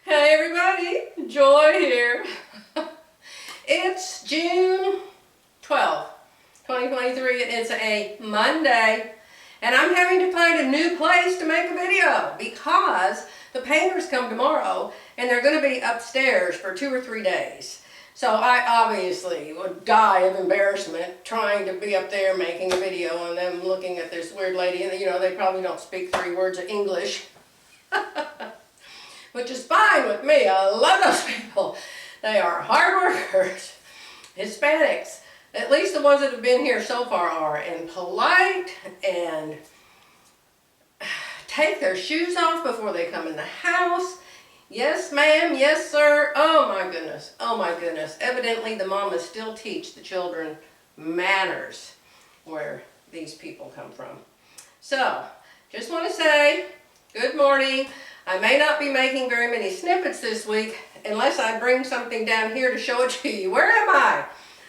Hey everybody, Joy here. It's June 12th, 2023 and it's a Monday and I'm having to find a new place to make a video because the painters come tomorrow and they're going to be upstairs for 2 or 3 days. So I obviously would die of embarrassment trying to be up there making a video and them looking at this weird lady and they probably don't speak 3 words of English. Which is fine with me. I love those people. They are hard workers. Hispanics, at least the ones that have been here so far, are and polite and take their shoes off before they come in the house. Yes, ma'am. Yes, sir. Oh my goodness. Oh my goodness. Evidently the mamas still teach the children manners where these people come from. So, just want to say good morning. I may not be making very many snippets this week unless I bring something down here to show it to you. Where am I?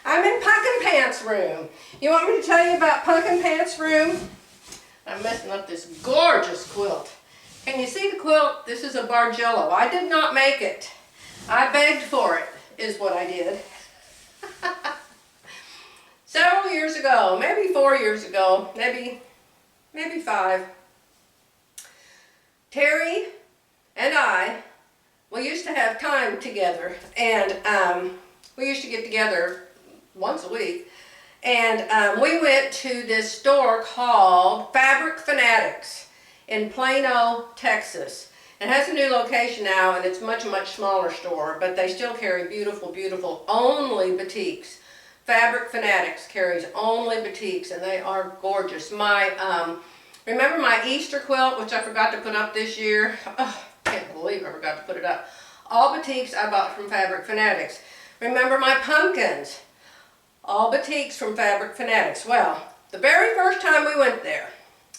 I'm in Pumpkin Pants room. You want me to tell you about Pumpkin Pants room? I'm messing up this gorgeous quilt. Can you see the quilt? This is a Bargello. I did not make it. I begged for it, is what I did. Several years ago, maybe 4 years ago, maybe 5, Terry and we used to have time together, and we used to get together once a week, and we went to this store called Fabric Fanatics in Plano, Texas. It has a new location now, and it's much smaller store, but they still carry beautiful, only boutiques. Fabric Fanatics carries only boutiques, and they are gorgeous. Remember my Easter quilt, which I forgot to put up this year? Oh, can't believe I forgot to put it up. All boutiques I bought from Fabric Fanatics. Remember my pumpkins? All boutiques from Fabric Fanatics. Well, the very first time we went there,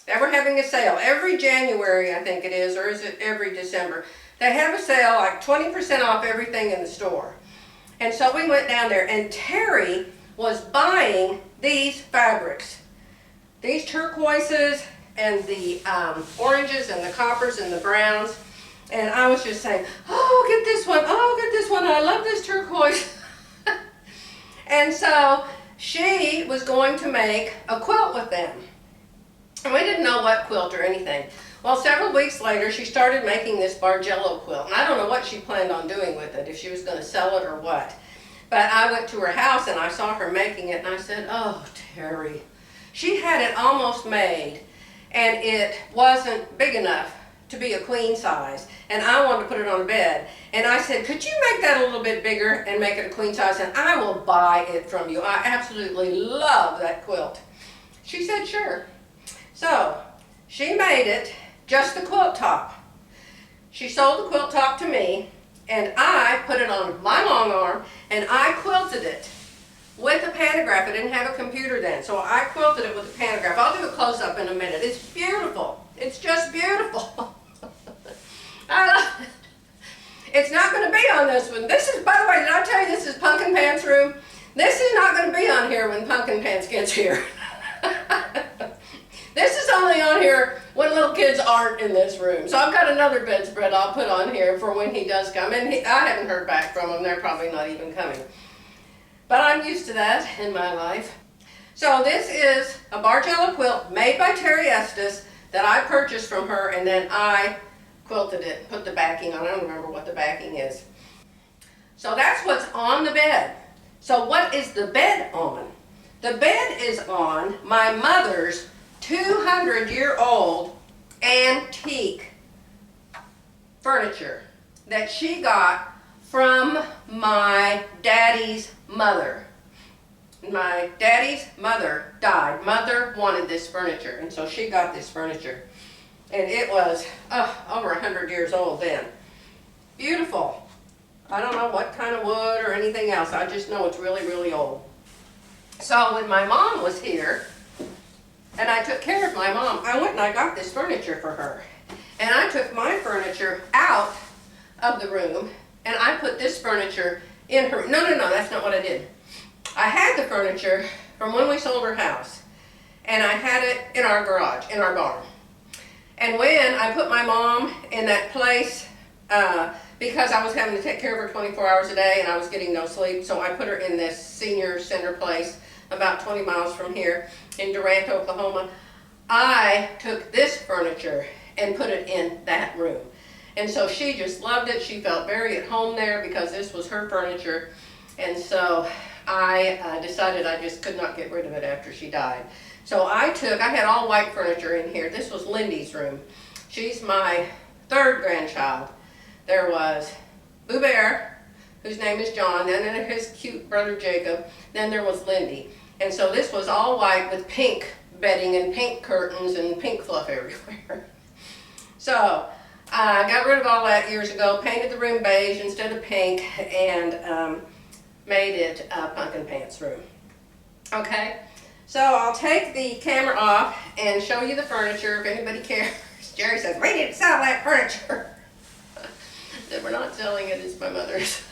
they were having a sale. Every January, I think it is, or is it every December? They have a sale, like 20% off everything in the store. And so we went down there, and Terry was buying these fabrics. These turquoises, and the oranges and the coppers and the browns, and I was just saying, oh, get this one, oh, get this one, I love this turquoise. And so she was going to make a quilt with them, and we didn't know what quilt or anything. Well, several weeks later she started making this Bargello quilt, and I don't know what she planned on doing with it, if she was going to sell it or what, but I went to her house and I saw her making it, and I said, oh, Terry. She had it almost made, and it wasn't big enough to be a queen size, and I wanted to put it on a bed. And I said, could you make that a little bit bigger and make it a queen size, and I will buy it from you. I absolutely love that quilt. She said, sure. So she made it just the quilt top. She sold the quilt top to me, and I put it on my long arm, and I quilted it with a pantograph. I didn't have a computer then, so I quilted it with a pantograph. I'll do a close-up in a minute. It's beautiful. It's just beautiful. I love it. It's not going to be on this one. This is, by the way, did I tell you this is Pumpkin Pants room? This is not going to be on here when Pumpkin Pants gets here. This is only on here when little kids aren't in this room. So I've got another bedspread I'll put on here for when he does come. And I haven't heard back from him. They're probably not even coming. But I'm used to that in my life. So this is a Bargello quilt made by Terry Estes that I purchased from her, and then I quilted it, put the backing on. I don't remember what the backing is. So that's what's on the bed. So what is the bed on? The bed is on my mother's 200-year-old antique furniture that she got from my daddy's mother. My daddy's mother died. Mother wanted this furniture, and so she got this furniture. And it was over 100 years old then. Beautiful. I don't know what kind of wood or anything else. I just know it's really old. So when my mom was here, and I took care of my mom, I went and I got this furniture for her. And I took my furniture out of the room, and I put this furniture in her. No, that's not what I did. I had the furniture from when we sold her house, and I had it in our garage, in our barn. And when I put my mom in that place because I was having to take care of her 24 hours a day and I was getting no sleep. So I put her in this senior center place about 20 miles from here in Durant, Oklahoma. I took this furniture and put it in that room. And so she just loved it. She felt very at home there because this was her furniture. And so I decided I just could not get rid of it after she died. So I had all white furniture in here. This was Lindy's room. She's my third grandchild. There was Boo Bear, whose name is John, and then his cute brother Jacob. Then there was Lindy. And so this was all white with pink bedding and pink curtains and pink fluff everywhere. So I got rid of all that years ago, painted the room beige instead of pink, and made it a pumpkin pants room. Okay, so I'll take the camera off and show you the furniture if anybody cares. Jerry says, we need to sell that furniture. That we're not selling it, it's my mother's.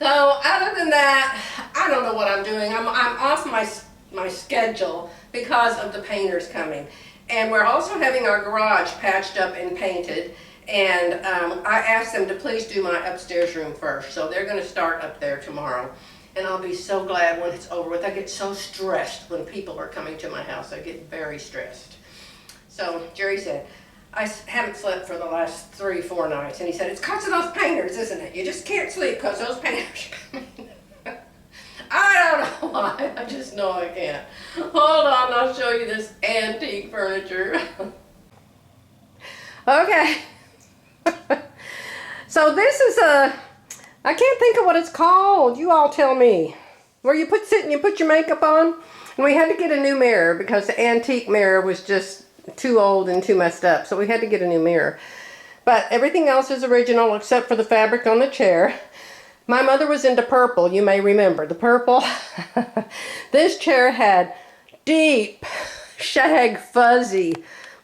So other than that, I don't know what I'm doing. I'm off my schedule because of the painters coming. And we're also having our garage patched up and painted. And I asked them to please do my upstairs room first. So they're going to start up there tomorrow. And I'll be so glad when it's over with. I get so stressed when people are coming to my house. I get very stressed. So Jerry said, I haven't slept for the last 3-4 nights. And he said, it's because of those painters, isn't it? You just can't sleep because those painters are coming. I don't know why. I just know I can't. Hold on, I'll show you this antique furniture. Okay. So this is I can't think of what it's called. You all tell me. Where you sit and you put your makeup on. And we had to get a new mirror because the antique mirror was just too old and too messed up. So we had to get a new mirror. But everything else is original except for the fabric on the chair. My mother was into purple, you may remember. The purple. This chair had deep, shag, fuzzy,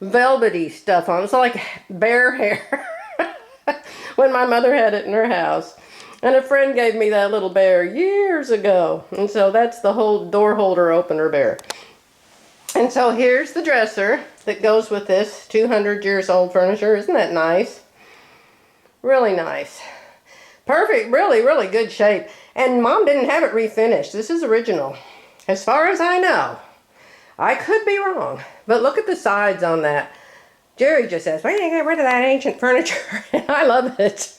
velvety stuff on. It's like bear hair when my mother had it in her house. And a friend gave me that little bear years ago. And so that's the whole door holder opener bear. And so here's the dresser that goes with this 200 years old furniture. Isn't that nice? Really nice. Perfect, really, really good shape. And Mom didn't have it refinished. This is original. As far as I know. I could be wrong. But look at the sides on that. Jerry just says, why didn't you get rid of that ancient furniture? I love it.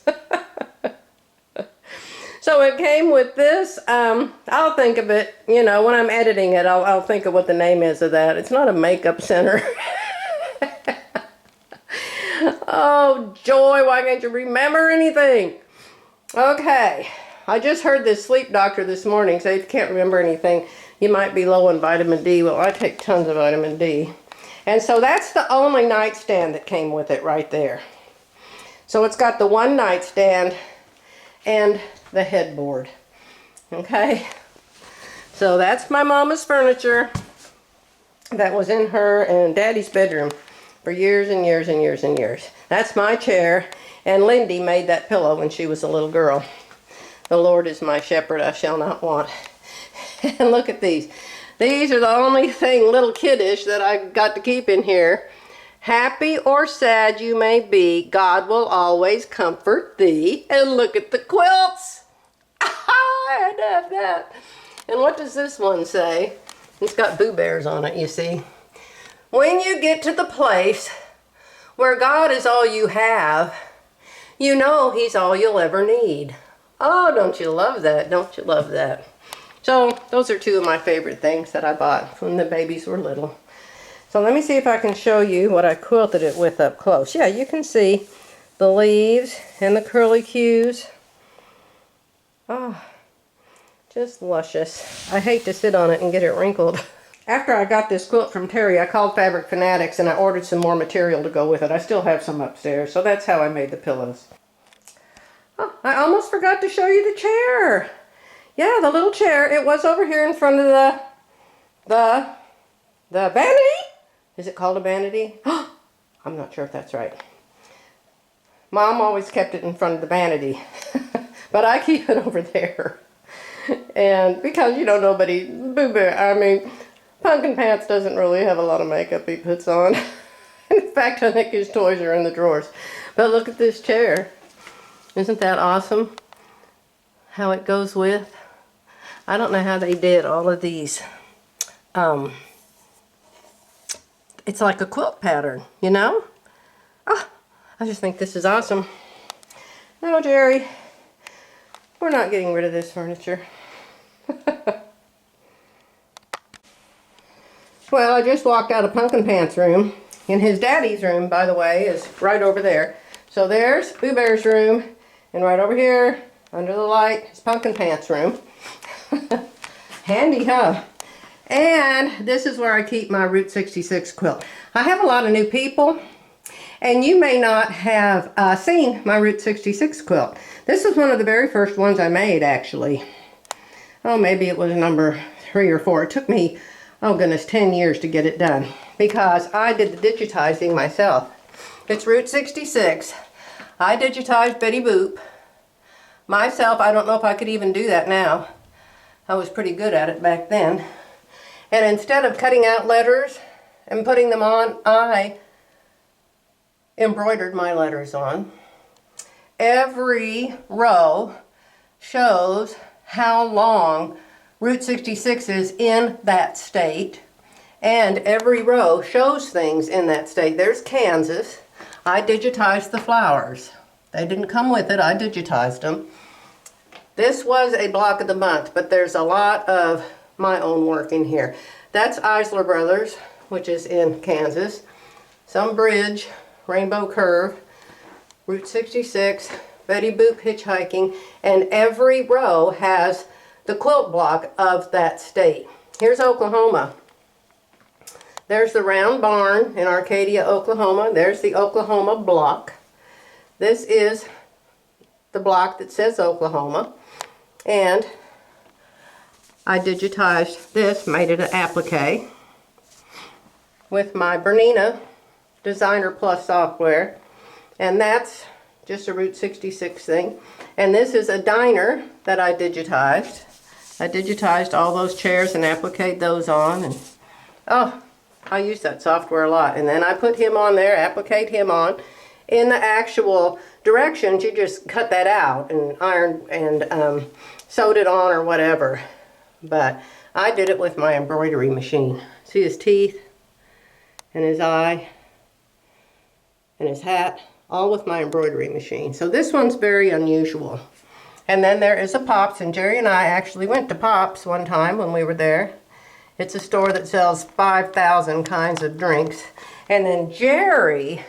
So it came with this. I'll think of it, you know, when I'm editing it, I'll think of what the name is of that. It's not a makeup center. Oh, joy, why can't you remember anything? Okay, I just heard this sleep doctor this morning say if you can't remember anything, you might be low in vitamin D. Well, I take tons of vitamin D. And so that's the only nightstand that came with it right there. So it's got the one nightstand and the headboard. Okay, so that's my mama's furniture that was in her and Daddy's bedroom for years and years and years and years. That's my chair, and Lindy made that pillow when she was a little girl. The Lord is my shepherd, I shall not want. And look at these. These are the only thing little kiddish that I got to keep in here. Happy or sad you may be, God will always comfort thee. And look at the quilts. I had to have that. And what does this one say? It's got Boo Bears on it, you see. When you get to the place where God is all you have, you know He's all you'll ever need. Oh, don't you love that? Don't you love that? So those are two of my favorite things that I bought when the babies were little. So let me see if I can show you what I quilted it with up close. Yeah, you can see the leaves and the curly cues. Oh, just luscious. I hate to sit on it and get it wrinkled. After I got this quilt from Terry, I called Fabric Fanatics and I ordered some more material to go with it. I still have some upstairs, so that's how I made the pillows. Oh, I almost forgot to show you the chair. Yeah, the little chair. It was over here in front of the vanity. Is it called a vanity? I'm not sure if that's right. Mom always kept it in front of the vanity. But I keep it over there. And because, you know, Pumpkin Pants doesn't really have a lot of makeup he puts on. In fact, I think his toys are in the drawers. But look at this chair. Isn't that awesome? How it goes with. I don't know how they did all of these. It's like a quilt pattern, you know? Oh, I just think this is awesome. No, Jerry, we're not getting rid of this furniture. Well, I just walked out of Pumpkin Pants' room. And his daddy's room, by the way, is right over there. So there's Boo Bear's room. And right over here, under the light, is Pumpkin Pants' room. Handy, huh? And this is where I keep my Route 66 quilt. I have a lot of new people. And you may not have seen my Route 66 quilt. This is one of the very first ones I made, actually. Oh, maybe it was number 3 or 4. It took me, oh goodness, 10 years to get it done. Because I did the digitizing myself. It's Route 66. I digitized Betty Boop. Myself, I don't know if I could even do that now. I was pretty good at it back then. And instead of cutting out letters and putting them on, I embroidered my letters on. Every row shows how long Route 66 is in that state, and every row shows things in that state. There's Kansas. I digitized the flowers. They didn't come with it. I digitized them. This was a block of the month, but there's a lot of my own work in here. That's Eisler Brothers, which is in Kansas. Some bridge, Rainbow Curve, Route 66, Betty Boop hitchhiking, and every row has the quilt block of that state. Here's Oklahoma. There's the round barn in Arcadia, Oklahoma. There's the Oklahoma block. This is the block that says Oklahoma. And I digitized this, made it an applique with my Bernina Designer Plus software. And that's just a Route 66 thing. And this is a diner that I digitized. I digitized all those chairs and appliqued those on. And oh, I use that software a lot. And then I put him on there, appliqued him on. In the actual directions, you just cut that out and ironed and sewed it on or whatever. But I did it with my embroidery machine. See his teeth and his eye and his hat, all with my embroidery machine. So this one's very unusual. And then there is a Pops, and Jerry and I actually went to Pops one time when we were there. It's a store that sells 5,000 kinds of drinks. And then Jerry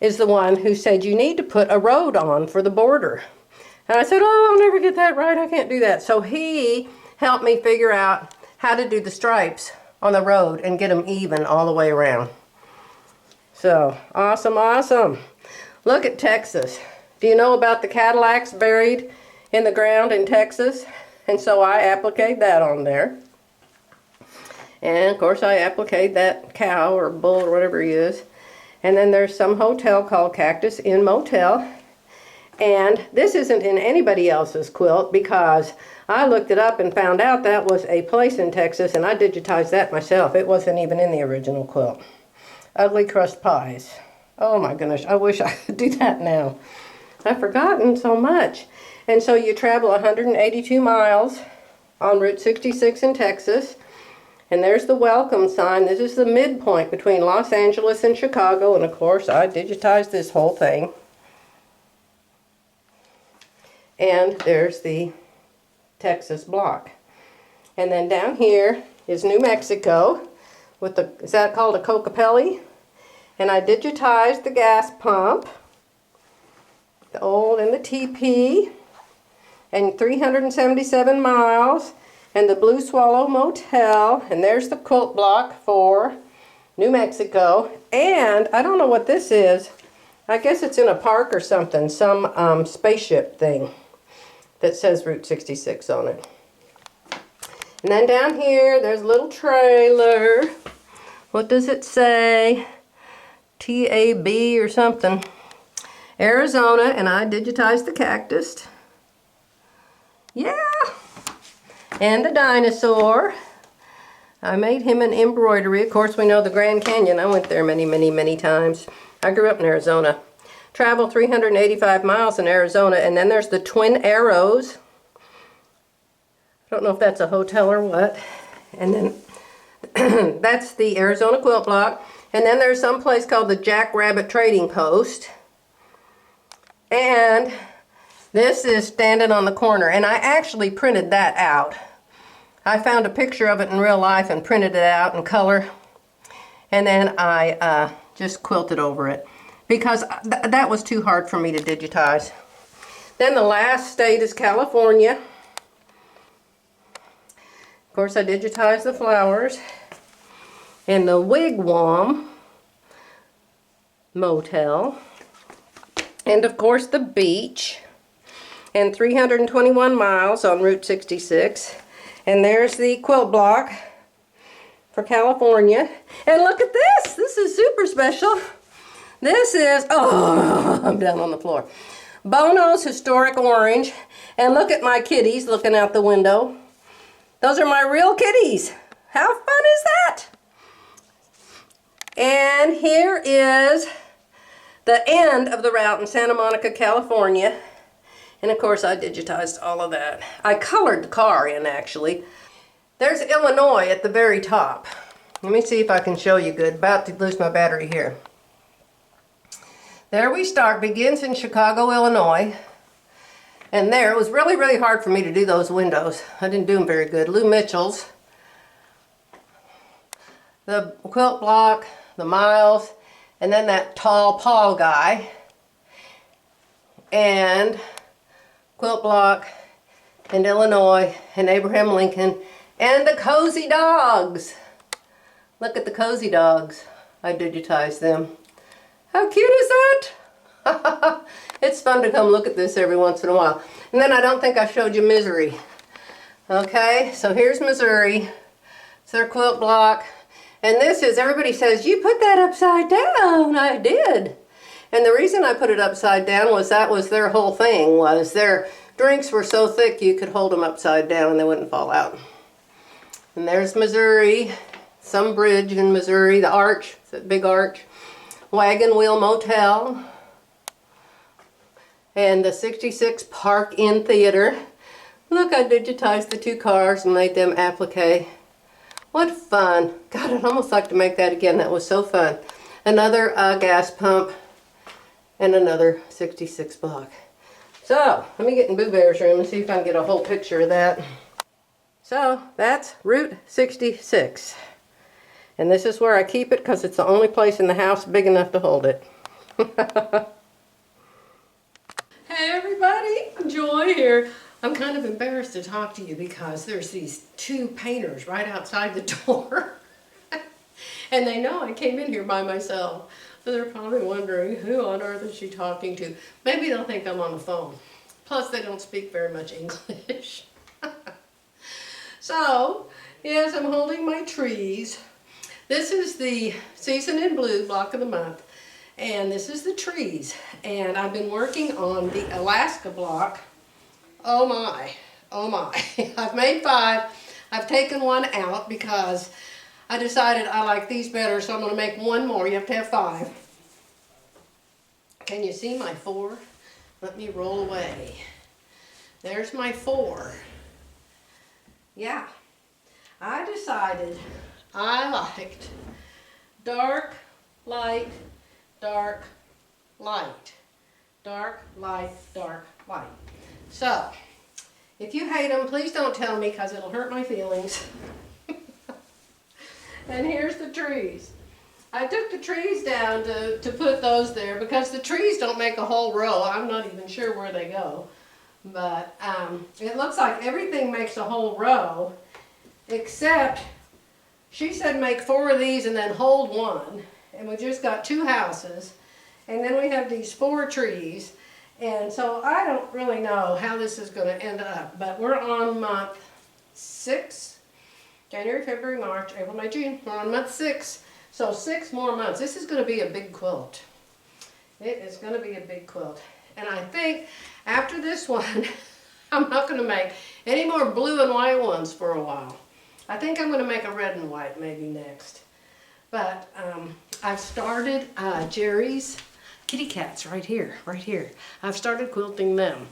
is the one who said you need to put a road on for the border. And I said, oh, I'll never get that right. I can't do that. So he helped me figure out how to do the stripes on the road and get them even all the way around. So, awesome, awesome. Look at Texas. Do you know about the Cadillacs buried in the ground in Texas? And so I appliqued that on there. And of course I appliqued that cow or bull or whatever he is. And then there's some hotel called Cactus Inn Motel. And this isn't in anybody else's quilt because I looked it up and found out that was a place in Texas, and I digitized that myself. It wasn't even in the original quilt. Ugly Crust Pies. Oh my goodness, I wish I could do that now. I've forgotten so much. And so you travel 182 miles on Route 66 in Texas. And there's the welcome sign. This is the midpoint between Los Angeles and Chicago. And of course, I digitized this whole thing. And there's the Texas block. And then down here is New Mexico with the, is that called a Cocopelli? And I digitized the gas pump, the old and the TP, and 377 miles, and the Blue Swallow Motel, and there's the quilt block for New Mexico. And I don't know what this is. I guess it's in a park or something, some spaceship thing that says Route 66 on it. And then down here, there's a little trailer. What does it say? TAB or something. Arizona, and I digitized the cactus. Yeah! And the dinosaur. I made him an embroidery. Of course, we know the Grand Canyon. I went there many, many, many times. I grew up in Arizona. Traveled 385 miles in Arizona. And then there's the Twin Arrows. I don't know if that's a hotel or what. And then that's the Arizona Quilt Block. And then there's some place called the Jackrabbit Trading Post. And this is Standing on the Corner. And I actually printed that out. I found a picture of it in real life and printed it out in color. And then I just quilted over it. Because that was too hard for me to digitize. Then the last state is California. Of course, I digitized the flowers. And the Wigwam Motel. And of course the beach. And 321 miles on Route 66. And there's the quilt block for California. And look at this. This is super special. This is, oh, I'm down on the floor. Bono's Historic Orange. And look at my kitties looking out the window. Those are my real kitties. How fun is that? And here is the end of the route in Santa Monica, California. And of course I digitized all of that. I colored the car in actually. There's Illinois at the very top. Let me see if I can show you good. About to lose my battery here. There we start. Begins in Chicago, Illinois. And there, it was really, really hard for me to do those windows. I didn't do them very good. Lou Mitchell's. The quilt block, the miles, and then that tall Paul guy. And quilt block, and Illinois, and Abraham Lincoln, and the cozy dogs. Look at the cozy dogs. I digitized them. How cute is that? It's fun to come look at this every once in a while. And then I don't think I showed you Missouri. Okay, so here's Missouri. It's their quilt block. And this is, everybody says, you put that upside down. I did. And the reason I put it upside down was that was their whole thing, was their drinks were so thick you could hold them upside down and they wouldn't fall out. And there's Missouri, some bridge in Missouri, the arch, that big arch. Wagon Wheel Motel. And the 66 Park Inn Theater. Look, I digitized the two cars and made them applique. What fun. God, I'd almost like to make that again. That was so fun. Another gas pump. And another 66 block. So, let me get in Boo Bear's room and see if I can get a whole picture of that. So, that's Route 66. And this is where I keep it because it's the only place in the house big enough to hold it. Hey everybody, Joy here. I'm kind of embarrassed to talk to you because there's these two painters right outside the door. And they know I came in here by myself. So they're probably wondering, who on earth is she talking to? Maybe they'll think I'm on the phone. Plus, they don't speak very much English. So, yes, I'm holding my trees. This is the Season in Blue block of the month. And this is the trees. And I've been working on the Alaska block. Oh my, oh my. I've made 5. I've taken one out because I decided I like these better, so I'm going to make one more. You have to have 5. Can you see my 4? Let me roll away. There's my 4. Yeah, I decided I liked dark, light, dark, light. Dark, light, dark, light. So, if you hate them, please don't tell me because it'll hurt my feelings. And here's the trees. I took the trees down to put those there because the trees don't make a whole row. I'm not even sure where they go. But it looks like everything makes a whole row except she said make 4 of these and then hold one. And we just got 2 houses. And then we have these 4 trees. And so I don't really know how this is going to end up. But we're on month 6. January, February, March, April, May, June. We're on month 6. So 6 more months. This is going to be a big quilt. It is going to be a big quilt. And I think after this one, I'm not going to make any more blue and white ones for a while. I think I'm going to make a red and white maybe next. But I've started Jerry's kitty cats right here, right here. I've started quilting them.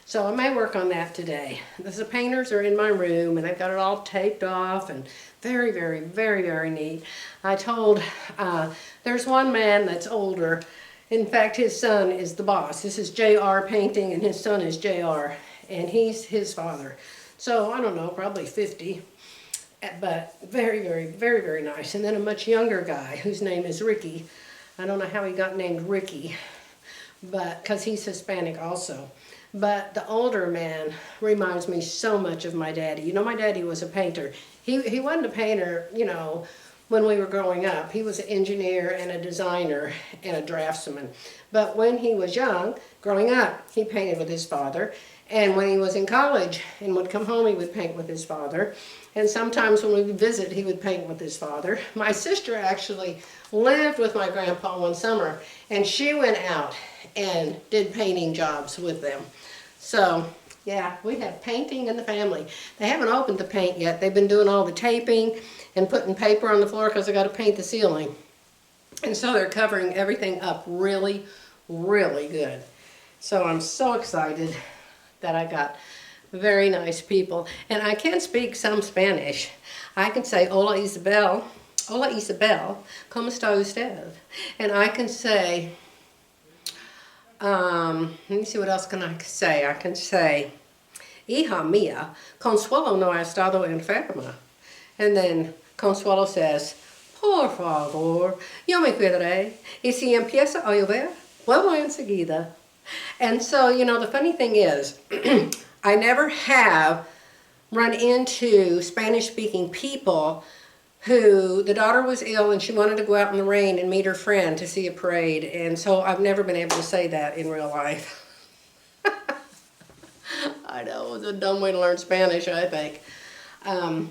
So I may work on that today. The painters are in my room and I've got it all taped off and very, very, very, very neat. I told, there's one man that's older. In fact, his son is the boss. This is JR Painting and his son is JR and he's his father. So I don't know, probably 50. But very, very, very, very nice. And then a much younger guy whose name is Ricky. I don't know how he got named Ricky, but because he's Hispanic also. But the older man reminds me so much of my daddy. You know, my daddy was a painter. He wasn't a painter, you know, when we were growing up. He was an engineer and a designer and a draftsman. But when he was young, growing up, he painted with his father. And when he was in college and would come home, he would paint with his father. And sometimes when we would visit, he would paint with his father. My sister actually lived with my grandpa one summer, and she went out and did painting jobs with them. So, yeah, we have painting in the family. They haven't opened the paint yet. They've been doing all the taping and putting paper on the floor because they got to paint the ceiling. And so they're covering everything up really, really good. So I'm so excited that I got very nice people. And I can speak some Spanish. I can say, hola Isabel, ¿cómo está usted? And I can say, let me see what else can I say. I can say, hija mía, Consuelo no ha estado enferma. And then Consuelo says, por favor, yo me cuidaré. Y si empieza a llover, vuelvo enseguida. And so, you know, the funny thing is, I never have run into Spanish-speaking people who the daughter was ill and she wanted to go out in the rain and meet her friend to see a parade. And so I've never been able to say that in real life. I know, it was a dumb way to learn Spanish, I think. I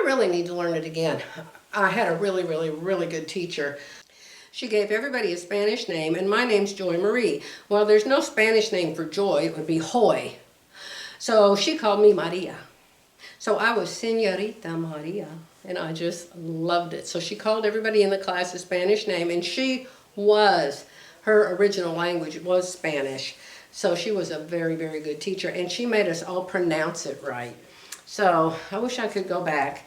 really need to learn it again. I had a really, really, really good teacher. She gave everybody a Spanish name, and my name's Joy Marie. Well, there's no Spanish name for joy. It would be Joy. So she called me Maria. So I was Señorita Maria, and I just loved it. So she called everybody in the class a Spanish name, and her original language was Spanish. So she was a very, very good teacher, and she made us all pronounce it right. So I wish I could go back.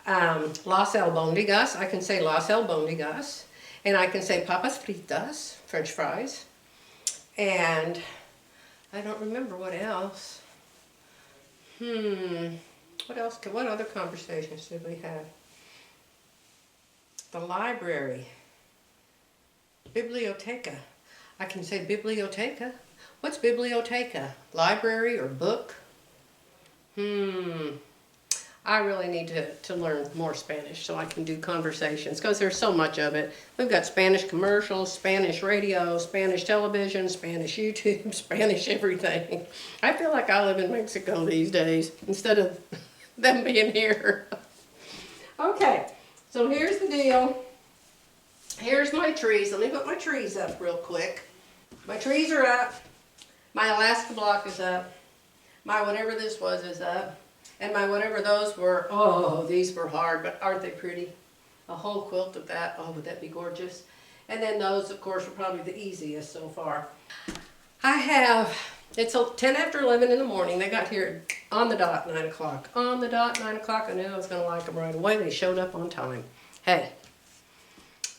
Las albóndigas, I can say las albóndigas. And I can say papas fritas, French fries. And I don't remember what else. What else? What other conversations did we have? The library. Biblioteca. I can say biblioteca. What's biblioteca? Library or book? I really need to learn more Spanish so I can do conversations because there's so much of it. We've got Spanish commercials, Spanish radio, Spanish television, Spanish YouTube, Spanish everything. I feel like I live in Mexico these days instead of them being here. Okay, so here's the deal. Here's my trees. Let me put my trees up real quick. My trees are up. My Alaska block is up. My whatever this was is up. And my whatever those were, oh, these were hard, but aren't they pretty? A whole quilt of that, oh, would that be gorgeous? And then those, of course, were probably the easiest so far. It's 10 after 11 in the morning. They got here on the dot, 9 o'clock. On the dot, 9 o'clock. I knew I was going to like them right away. They showed up on time. Hey,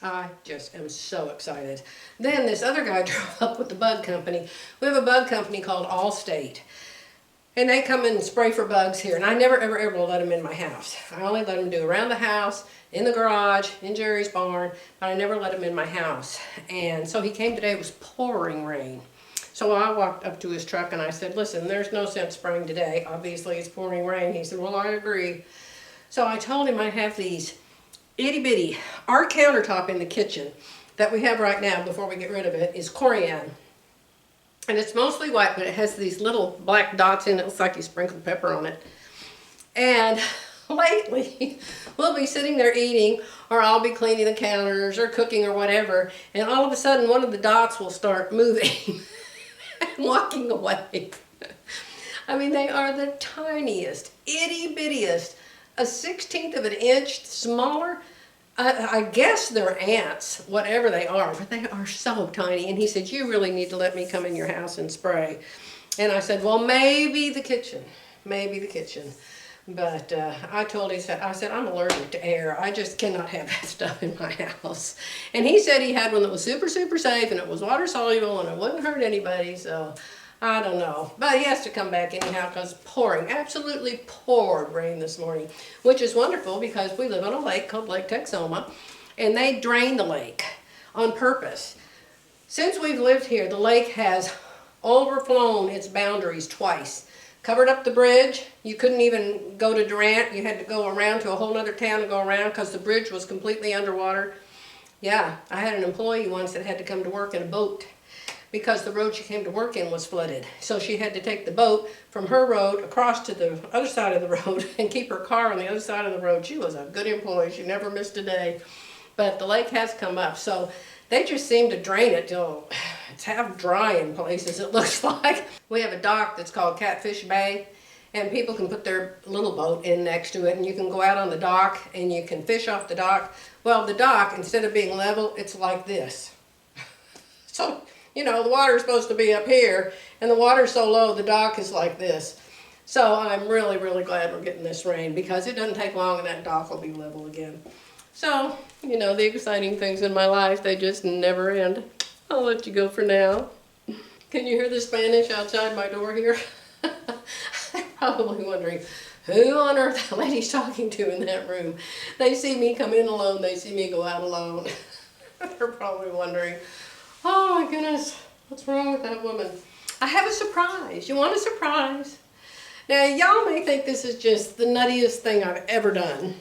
I just am so excited. Then this other guy drove up with the bug company. We have a bug company called Allstate. And they come and spray for bugs here. And I never, ever, ever let them in my house. I only let them do around the house, in the garage, in Jerry's barn, but I never let them in my house. And so he came today, it was pouring rain. So I walked up to his truck and I said, listen, there's no sense spraying today. Obviously it's pouring rain. He said, well, I agree. So I told him I have these itty bitty, our countertop in the kitchen that we have right now before we get rid of it is corian. And it's mostly white, but it has these little black dots in it. It looks like you sprinkled pepper on it. And lately, we'll be sitting there eating, or I'll be cleaning the counters or cooking or whatever, and all of a sudden one of the dots will start moving and walking away. I mean, they are the tiniest, itty bittiest a 1/16 of an inch smaller. I guess they're ants, whatever they are, but they are so tiny. And he said, you really need to let me come in your house and spray. And I said, well, maybe the kitchen, maybe the kitchen. But I told him, I said, I'm allergic to air. I just cannot have that stuff in my house. And he said he had one that was super, super safe, and it was water soluble, and it wouldn't hurt anybody. So I don't know. But he has to come back anyhow because pouring, absolutely poured rain this morning, which is wonderful because we live on a lake called Lake Texoma, and they drain the lake on purpose. Since we've lived here, the lake has overflown its boundaries twice. Covered up the bridge. You couldn't even go to Durant. You had to go around to a whole other town and go around because the bridge was completely underwater. Yeah, I had an employee once that had to come to work in a boat because the road she came to work in was flooded. So she had to take the boat from her road across to the other side of the road and keep her car on the other side of the road. She was a good employee. She never missed a day. But the lake has come up. So they just seem to drain it till it's half dry in places, it looks like. We have a dock that's called Catfish Bay, and people can put their little boat in next to it, and you can go out on the dock and you can fish off the dock. Well, the dock, instead of being level, it's like this. So, you know, the water's supposed to be up here, and the water's so low, the dock is like this. So I'm really, really glad we're getting this rain because it doesn't take long and that dock will be level again. So, you know, the exciting things in my life, they just never end. I'll let you go for now. Can you hear the Spanish outside my door here? They're probably wondering, who on earth that lady's talking to in that room? They see me come in alone, they see me go out alone. They're probably wondering, oh my goodness, what's wrong with that woman? I have a surprise. You want a surprise? Now, y'all may think this is just the nuttiest thing I've ever done.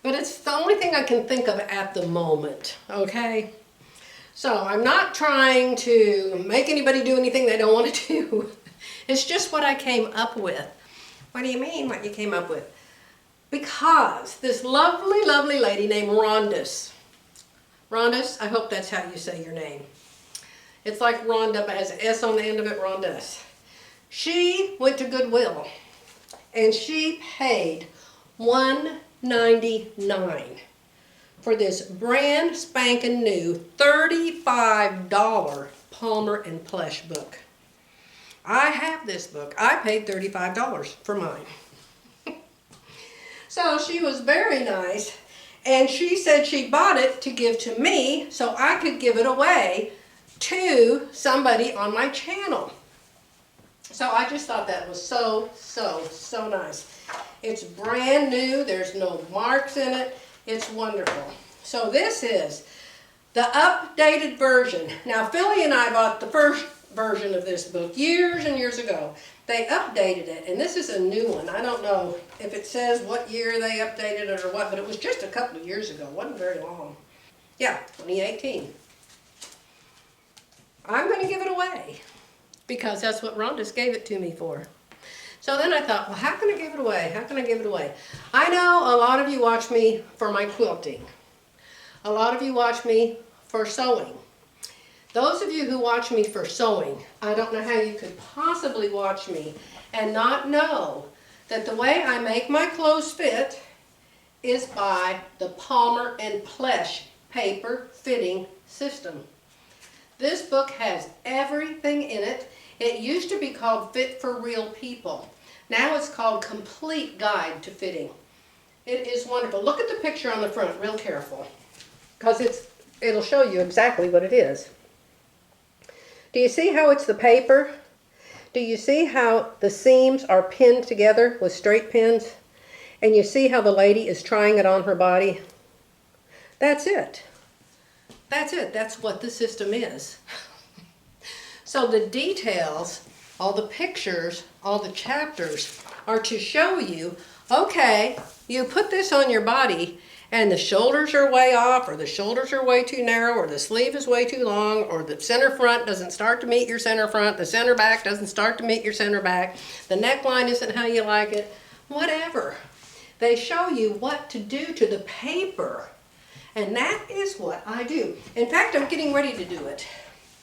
But it's the only thing I can think of at the moment, okay? So I'm not trying to make anybody do anything they don't want to do. It's just what I came up with. What do you mean, what you came up with? Because this lovely, lovely lady named Rhonda. Rhonda, I hope that's how you say your name. It's like Rhonda, but has an S on the end of it, Rhonda. She went to Goodwill, and she paid $1.99 for this brand spanking new $35 Palmer and Plesh book. I have this book. I paid $35 for mine. So she was very nice, and she said she bought it to give to me so I could give it away to somebody on my channel. So I just thought that was so nice. It's brand new. There's no marks in it. It's wonderful. So this is the updated version. Now, Philly and I bought the first version of this book years and years ago. They updated it, and this is a new one. I don't know if it says what year they updated it or what, but it was just a couple of years ago. It wasn't very long. Yeah, 2018. I'm going to give it away because that's what Rhonda gave it to me for. So then I thought, well, how can I give it away? How can I give it away? I know a lot of you watch me for my quilting. A lot of you watch me for sewing. Those of you who watch me for sewing, I don't know how you could possibly watch me and not know that the way I make my clothes fit is by the Palmer and Plesh paper fitting system. This book has everything in it. It used to be called Fit for Real People. Now it's called Complete Guide to Fitting. It is wonderful. Look at the picture on the front real careful because it'll show you exactly what it is. Do you see how it's the paper? Do you see how the seams are pinned together with straight pins? And you see how the lady is trying it on her body? That's it. That's it. That's what the system is. So the details, all the pictures, all the chapters are to show you, okay, you put this on your body and the shoulders are way off, or the shoulders are way too narrow, or the sleeve is way too long, or the center front doesn't start to meet your center front, the center back doesn't start to meet your center back, the neckline isn't how you like it, whatever. They show you what to do to the paper. And that is what I do. In fact, I'm getting ready to do it.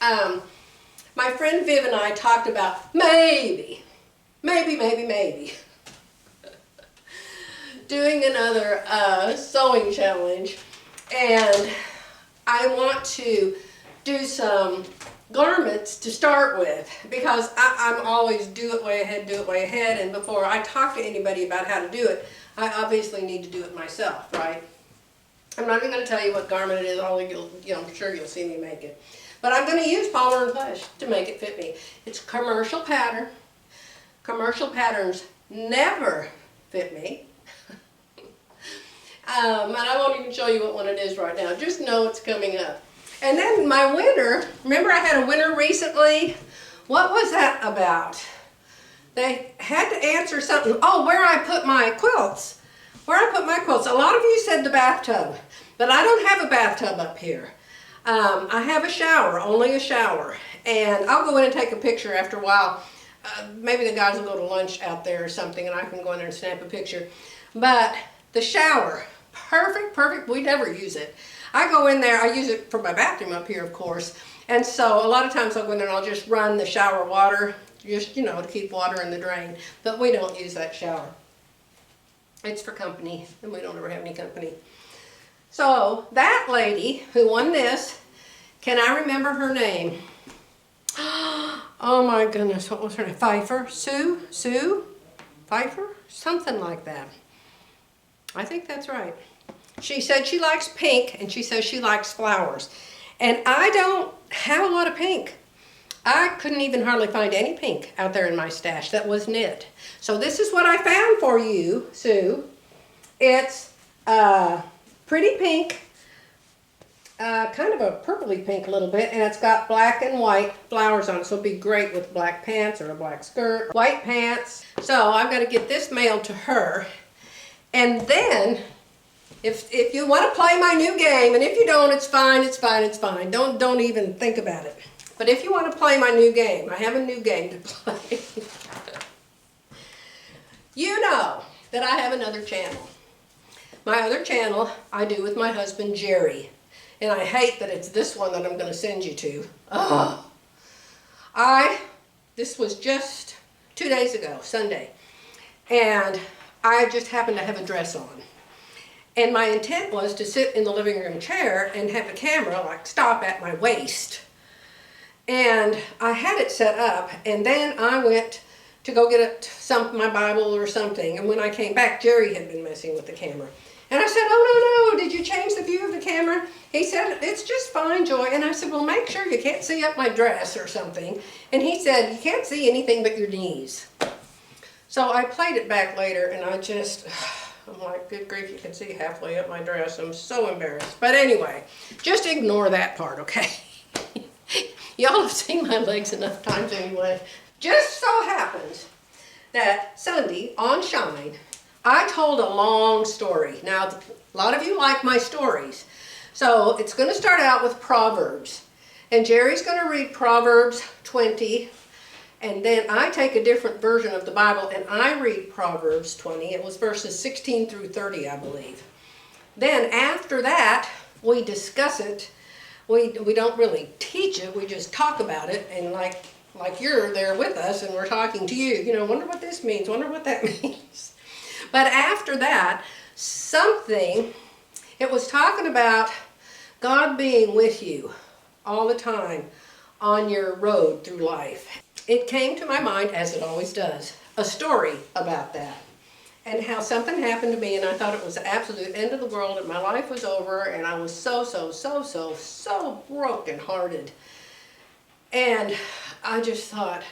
My friend Viv and I talked about maybe doing another sewing challenge, and I want to do some garments to start with, because I'm always do it way ahead, and before I talk to anybody about how to do it, I obviously need to do it myself, right? I'm not even going to tell you what garment it is, I'm sure you'll see me make it. But I'm going to use polymer and plush to make it fit me. It's commercial pattern. Commercial patterns never fit me. And I won't even show you what one it is right now. Just know it's coming up. And then my winter, remember I had a winter recently? What was that about? They had to answer something. Oh, where I put my quilts. Where I put my quilts. A lot of you said the bathtub, but I don't have a bathtub up here. I have a shower, only a shower. And I'll go in and take a picture after a while. Maybe the guys will go to lunch out there or something, and I can go in there and snap a picture. But the shower, perfect. We never use it. I go in there, I use it for my bathroom up here, of course. And so a lot of times I'll go in there and I'll just run the shower water, just, to keep water in the drain. But we don't use that shower. It's for company, and we don't ever have any company. So that lady who won this, can I remember her name? Oh my goodness, what was her name? Pfeiffer? Sue? Pfeiffer? Something like that. I think that's right. She said she likes pink, and she says she likes flowers. And I don't have a lot of pink. I couldn't even hardly find any pink out there in my stash that was knit. So this is what I found for you, Sue. It's pretty pink, kind of a purpley pink a little bit, and it's got black and white flowers on it, so it'll be great with black pants or a black skirt, white pants. So I've got to get this mailed to her. And then, if you want to play my new game, and if you don't, it's fine. Don't even think about it. But if you want to play my new game, I have a new game to play. You know that I have another channel. My other channel I do with my husband, Jerry. And I hate that it's this one that I'm going to send you to. Oh. This was just 2 days ago, Sunday. And I just happened to have a dress on. And my intent was to sit in the living room chair and have the camera stop at my waist. And I had it set up, and then I went to go get my Bible or something. And when I came back, Jerry had been messing with the camera. And I said, oh, no, did you change the view of the camera? He said, it's just fine, Joy. And I said, well, make sure you can't see up my dress or something. And he said, you can't see anything but your knees. So I played it back later, and I'm like, good grief, you can see halfway up my dress. I'm so embarrassed. But anyway, just ignore that part, okay? Y'all have seen my legs enough times anyway. Just so happens that Sunday on Shine, I told a long story. Now, a lot of you like my stories. So it's going to start out with Proverbs. And Jerry's going to read Proverbs 20. And then I take a different version of the Bible and I read Proverbs 20. It was verses 16 through 30, I believe. Then after that, we discuss it. We don't really teach it. We just talk about it. And like you're there with us and we're talking to you. Wonder what this means. Wonder what that means. But after that, it was talking about God being with you all the time on your road through life. It came to my mind, as it always does, a story about that. And how something happened to me and I thought it was the absolute end of the world and my life was over and I was so broken hearted. And I just thought,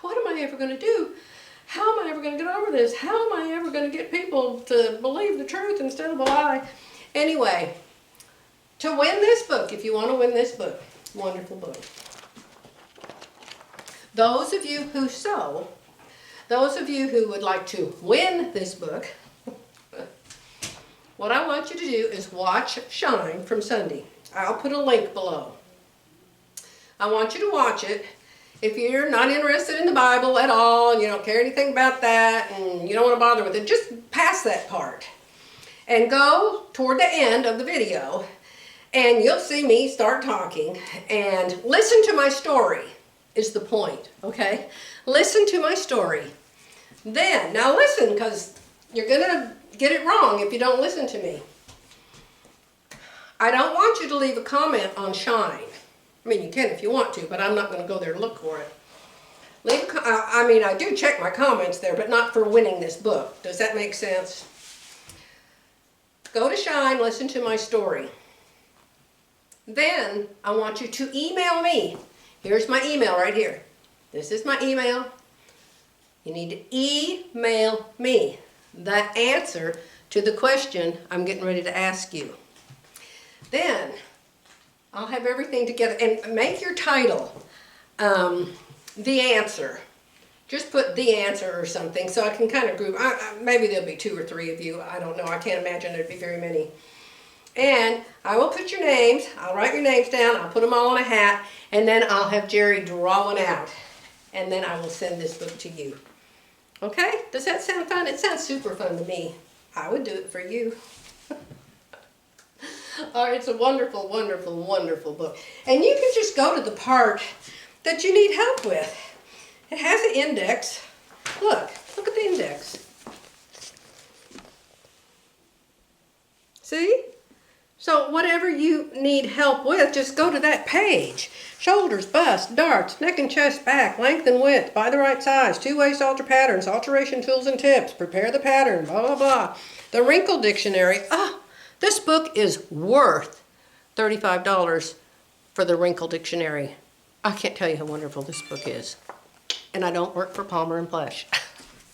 what am I ever going to do? How am I ever going to get over this? How am I ever going to get people to believe the truth instead of a lie? Anyway, to win this book, if you want to win this book, wonderful book. Those of you who sew, those of you who would like to win this book, what I want you to do is watch Shine from Sunday. I'll put a link below. I want you to watch it. If you're not interested in the Bible at all, and you don't care anything about that, and you don't want to bother with it, just pass that part. And go toward the end of the video, and you'll see me start talking, and listen to my story is the point, okay? Listen to my story. Then, now listen, because you're going to get it wrong if you don't listen to me. I don't want you to leave a comment on Shine. I mean, you can if you want to, but I'm not going to go there to look for it. I mean, I do check my comments there, but not for winning this book. Does that make sense? Go to Shine, listen to my story. Then I want you to email me. Here's my email right here. This is my email. You need to email me the answer to the question I'm getting ready to ask you. Then I'll have everything together, and make your title the answer. Just put the answer or something so I can kind of group. Maybe there'll be 2 or 3 of you. I don't know. I can't imagine there'd be very many. And I will put your names. I'll write your names down. I'll put them all on a hat. And then I'll have Jerry draw one out. And then I will send this book to you. Okay? Does that sound fun? It sounds super fun to me. I would do it for you. All right, it's a wonderful, wonderful, wonderful book. And you can just go to the part that you need help with. It has an index. Look at the index. See? So whatever you need help with, just go to that page. Shoulders, bust, darts, neck and chest, back, length and width, buy the right size, 2-way alter patterns, alteration tools and tips, prepare the pattern, blah, blah, blah. The wrinkle dictionary. This book is worth $35 for the wrinkle dictionary. I can't tell you how wonderful this book is. And I don't work for Palmer and Plesh.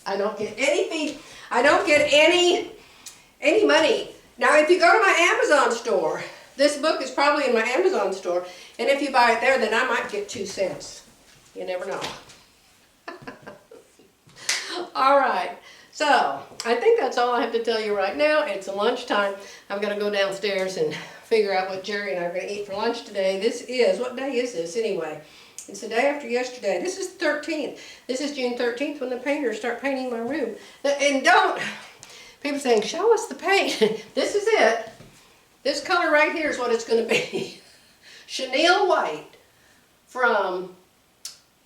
I don't get any fee. I don't get any money. Now, if you go to my Amazon store, this book is probably in my Amazon store, and if you buy it there, then I might get 2 cents. You never know. All right. So, I think that's all I have to tell you right now. It's lunchtime. I'm going to go downstairs and figure out what Jerry and I are going to eat for lunch today. What day is this anyway? It's the day after yesterday. This is the 13th. This is June 13th when the painters start painting my room. And people saying, show us the paint. This is it. This color right here is what it's going to be. Chenille white from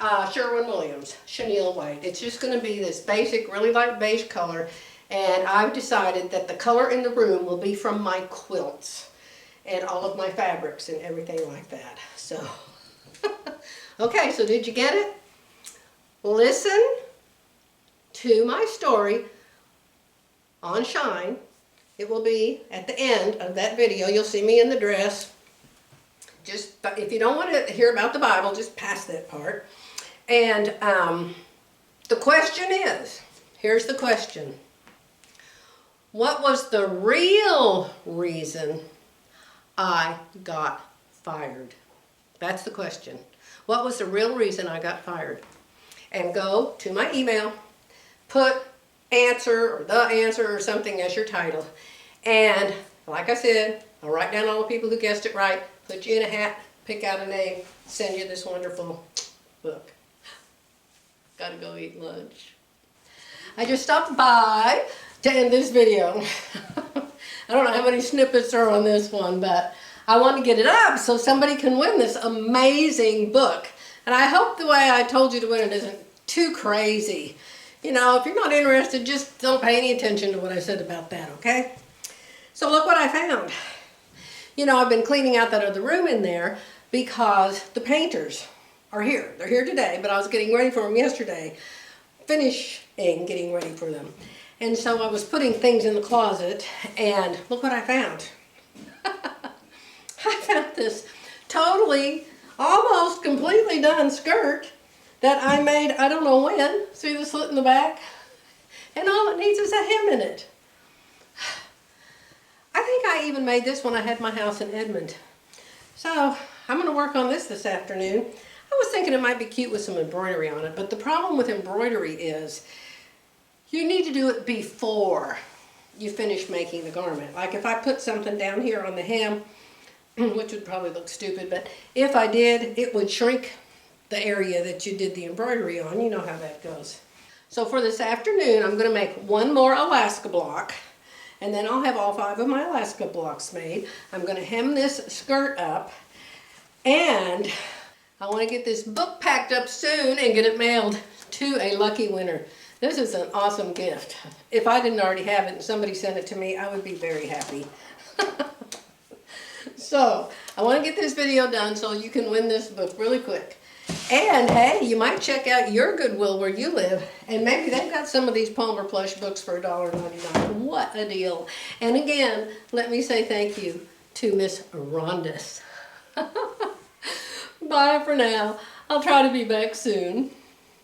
Sherwin-Williams. Chenille white. It's just going to be this basic, really light beige color. And I've decided that the color in the room will be from my quilts and all of my fabrics and everything like that. So, okay, so did you get it? Listen to my story on Shine. It will be at the end of that video. You'll see me in the dress. Just, if you don't want to hear about the Bible, just pass that part. And the question is, here's the question. What was the real reason I got fired? That's the question. What was the real reason I got fired? And go to my email, put answer or the answer or something as your title. And like I said, I'll write down all the people who guessed it right, put you in a hat, pick out a name, send you this wonderful book. Gotta go eat lunch. I just stopped by to end this video. I don't know how many snippets are on this one, but I want to get it up so somebody can win this amazing book. And I hope the way I told you to win it isn't too crazy. You know, if you're not interested, just don't pay any attention to what I said about that, okay? So look what I found. You know, I've been cleaning out that other room in there because the painters are here. They're here today, but I was getting ready for them yesterday. Finishing getting ready for them. And so I was putting things in the closet, and look what I found. I found this totally, almost completely done skirt that I made, I don't know when. See the slit in the back? And all it needs is a hem in it. I think I even made this when I had my house in Edmond. So I'm going to work on this afternoon. I was thinking it might be cute with some embroidery on it, but the problem with embroidery is you need to do it before you finish making the garment. Like if I put something down here on the hem, which would probably look stupid, but if I did, it would shrink the area that you did the embroidery on. You know how that goes. So for this afternoon, I'm going to make one more Alaska block, and then I'll have all 5 of my Alaska blocks made. I'm going to hem this skirt up, and I want to get this book packed up soon and get it mailed to a lucky winner. This is an awesome gift. If I didn't already have it and somebody sent it to me, I would be very happy. So, I want to get this video done so you can win this book really quick. And hey, you might check out your Goodwill where you live, and maybe they've got some of these Palmer Plush books for $1.99. What a deal. And again, let me say thank you to Miss Rondis. Bye for now. I'll try to be back soon.